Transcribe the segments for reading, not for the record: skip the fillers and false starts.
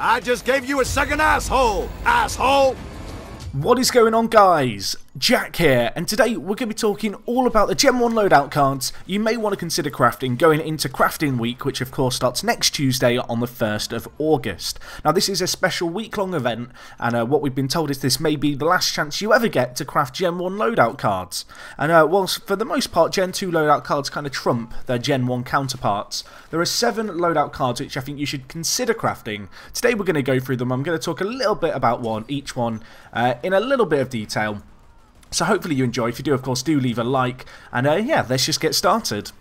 I just gave you a second asshole, asshole! What is going on, guys? Jack here, and today we're going to be talking all about the Gen 1 loadout cards you may want to consider crafting going into crafting week, which of course starts next Tuesday on the 1st of August. Now this is a special week-long event, and what we've been told is this may be the last chance you ever get to craft Gen 1 loadout cards. And whilst for the most part Gen 2 loadout cards kind of trump their Gen 1 counterparts, there are 7 loadout cards which I think you should consider crafting. Today we're going to go through them. I'm going to talk a little bit about each one in a little bit of detail. So hopefully you enjoy. If you do, of course, do leave a like. And yeah, let's just get started.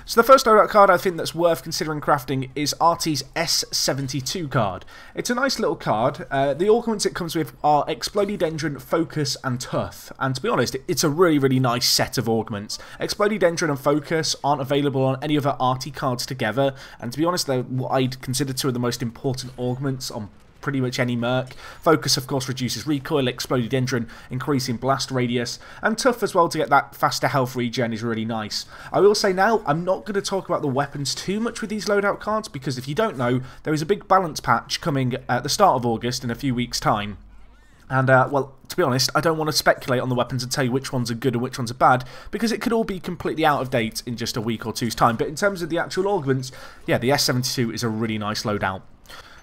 So the first loadout card I think that's worth considering crafting is RT's S72 card. It's a nice little card. The augments it comes with are Explodedendron, Focus and Tough. And to be honest, it's a really nice set of augments. Explodedendron and Focus aren't available on any other RT cards together. And to be honest, they're what I'd consider two of the most important augments on pretty much any merc. Focus of course reduces recoil, Explodedendron increasing blast radius, and Tough as well to get that faster health regen is really nice. I will say now, I'm not going to talk about the weapons too much with these loadout cards, because if you don't know, there is a big balance patch coming at the start of August in a few weeks' time. And, well, to be honest, I don't want to speculate on the weapons and tell you which ones are good and which ones are bad, because it could all be completely out of date in just a week or two's time. But in terms of the actual augments, yeah, the S72 is a really nice loadout.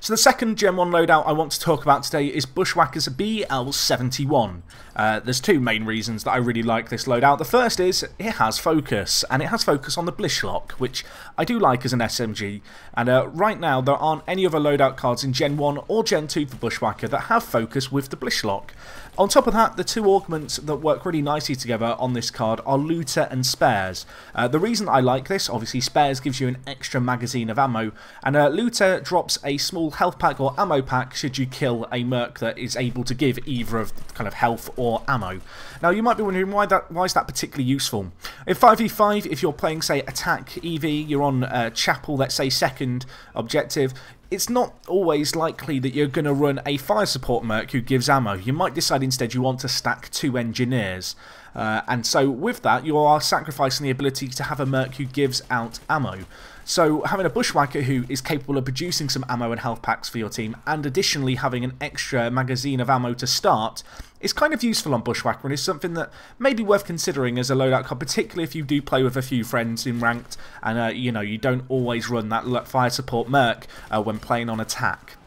So the second Gen 1 loadout I want to talk about today is Bushwhacker's BL71. There's two main reasons that I really like this loadout. The first is it has focus, and it has focus on the BUSHWHACKER, which I do like as an SMG. And right now there aren't any other loadout cards in Gen 1 or Gen 2 for Bushwhacker that have focus with the BUSHWHACKER. On top of that, the two augments that work really nicely together on this card are Looter and Spares. The reason I like this, obviously Spares gives you an extra magazine of ammo, and Looter drops a small health pack or ammo pack should you kill a merc that is able to give either of kind of health or ammo. Now you might be wondering why is that particularly useful? In 5v5, if you're playing say attack EV, you're on Chapel, let's say second objective, it's not always likely that you're going to run a fire support merc who gives ammo. You might decide instead you want to stack 2 engineers. And so with that, you are sacrificing the ability to have a merc who gives out ammo. So having a Bushwhacker who is capable of producing some ammo and health packs for your team, and additionally having an extra magazine of ammo to start, is kind of useful on Bushwhacker, and is something that may be worth considering as a loadout card, particularly if you do play with a few friends in ranked, and you know, you don't always run that fire support merc when playing on attack.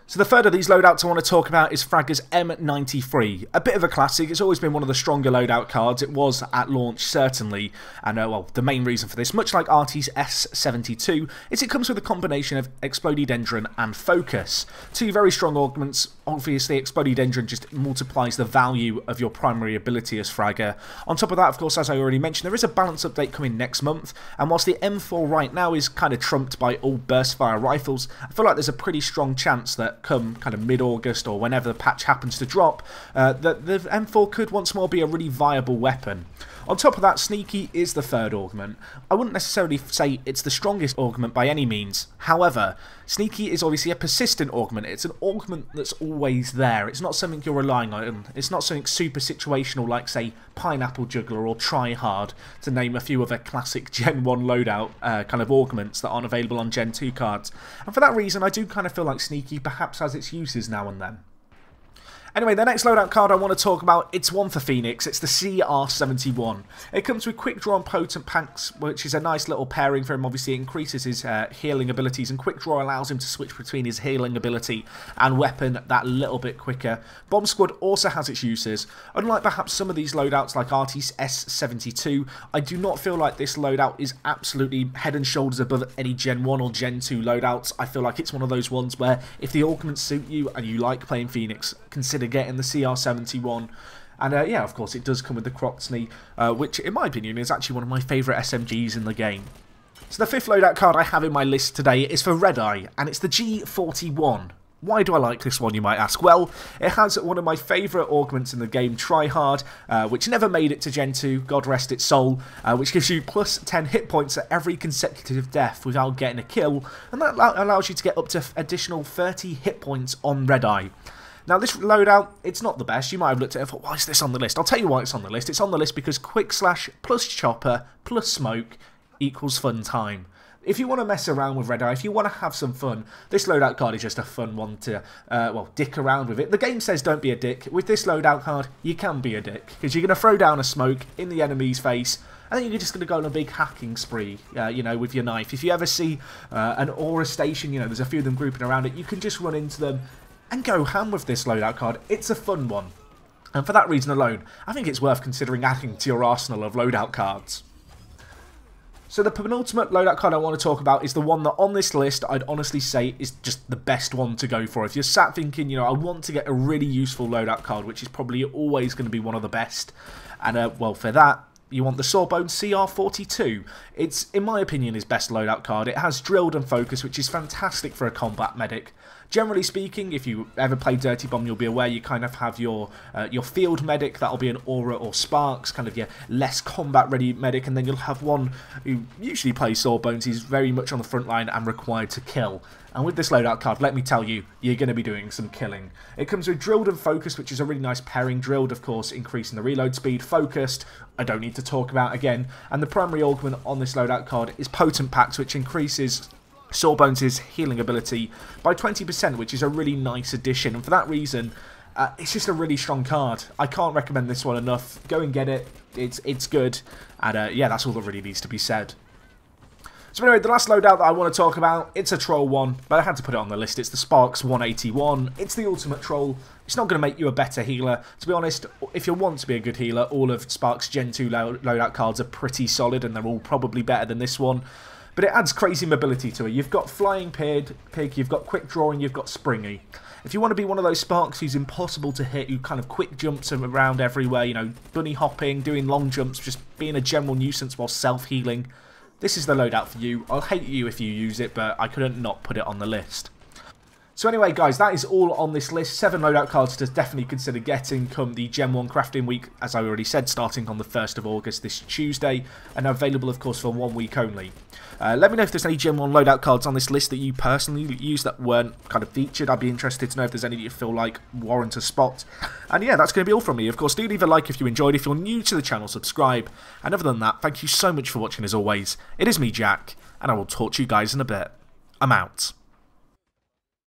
So the third of these loadouts I want to talk about is Fragger's M93. A bit of a classic. It's always been one of the stronger loadout cards. It was at launch, certainly. And, well, the main reason for this, much like RT's S72, is it comes with a combination of Explodedendron and Focus. Two very strong augments. Obviously, Explodedendron just multiplies the value of your primary ability as Fragger. On top of that, of course, as I already mentioned, there is a balance update coming next month. And whilst the M4 right now is kind of trumped by all burst fire rifles, I feel like there's a pretty strong chance that come kind of mid-August or whenever the patch happens to drop, that the M4 could once more be a really viable weapon. On top of that, Sneaky is the third augment. I wouldn't necessarily say it's the strongest augment by any means. However, Sneaky is obviously a persistent augment. It's an augment that's always there. It's not something you're relying on. It's not something super situational like, say, Pineapple Juggler or Try Hard, to name a few other classic Gen 1 loadout kind of augments that aren't available on Gen 2 cards. And for that reason, I do kind of feel like Sneaky perhaps has its uses now and then. Anyway, the next loadout card I want to talk about, it's one for Phoenix. It's the CR71. It comes with Quick Draw and Potent Packs, which is a nice little pairing for him. Obviously, it increases his healing abilities, and Quick Draw allows him to switch between his healing ability and weapon that little bit quicker. Bomb Squad also has its uses. Unlike perhaps some of these loadouts like RT's S72, I do not feel like this loadout is absolutely head and shoulders above any Gen 1 or Gen 2 loadouts. I feel like it's one of those ones where if the augments suit you and you like playing Phoenix, consider getting the CR71. And yeah, of course it does come with the Croxney, which in my opinion is actually one of my favourite SMGs in the game. So the fifth loadout card I have in my list today is for REDEYE, and it's the G41. Why do I like this one, you might ask? Well, it has one of my favourite augments in the game, Try Hard, which never made it to Gen 2, God rest its soul, which gives you plus 10 hit points at every consecutive death without getting a kill, and that allows you to get up to additional 30 hit points on REDEYE. Now this loadout, it's not the best. You might have looked at it and thought, why is this on the list? I'll tell you why it's on the list. It's on the list because Quick Slash plus Chopper plus Smoke equals fun time. If you want to mess around with REDEYE, if you want to have some fun, this loadout card is just a fun one to, well, dick around with it. The game says don't be a dick. With this loadout card, you can be a dick, because you're going to throw down a smoke in the enemy's face, and then you're just going to go on a big hacking spree, you know, with your knife. If you ever see an aura station, you know, there's a few of them grouping around it, you can just run into them and go ham with this loadout card. It's a fun one. And for that reason alone, I think it's worth considering adding to your arsenal of loadout cards. So the penultimate loadout card I want to talk about is the one that on this list I'd honestly say is just the best one to go for. If you're sat thinking, you know, I want to get a really useful loadout card, which is probably always going to be one of the best, and well, for that, you want the Sawbone CR42. It's, in my opinion, his best loadout card. It has drilled and focus, which is fantastic for a combat medic. Generally speaking, if you ever play DirtyBomb, you'll be aware you kind of have your field medic, that'll be an aura or sparks, kind of your less combat ready medic, and then you'll have one who usually plays Sawbones. He's very much on the front line and required to kill. And with this loadout card, let me tell you, you're going to be doing some killing. It comes with drilled and focused, which is a really nice pairing. Drilled, of course, increasing the reload speed. Focused, I don't need to talk about again. And the primary augment on this loadout card is Potent Packs, which increases Sawbones' healing ability by 20%, which is a really nice addition. And for that reason, it's just a really strong card. I can't recommend this one enough. Go and get it. It's good. And yeah, that's all that really needs to be said. So anyway, the last loadout that I want to talk about, it's a troll one, but I had to put it on the list. It's the Sparks 181. It's the ultimate troll. It's not going to make you a better healer. To be honest, if you want to be a good healer, all of Sparks Gen 2 loadout cards are pretty solid, and they're all probably better than this one. But it adds crazy mobility to it. You've got Flying Pig, you've got Quick Drawing, you've got Springy. If you want to be one of those Sparks who's impossible to hit, who kind of quick jumps around everywhere, you know, bunny hopping, doing long jumps, just being a general nuisance while self-healing, this is the loadout for you. I'll hate you if you use it, but I couldn't not put it on the list. So anyway, guys, that is all on this list. 7 loadout cards to definitely consider getting come the Gen 1 crafting week, as I already said, starting on the 1st of August this Tuesday, and available, of course, for 1 week only. Let me know if there's any Gen 1 loadout cards on this list that you personally use that weren't kind of featured. I'd be interested to know if there's any that you feel like warrant a spot. And yeah, that's going to be all from me. Of course, do leave a like if you enjoyed. If you're new to the channel, subscribe. And other than that, thank you so much for watching as always. It is me, Jack, and I will talk to you guys in a bit. I'm out.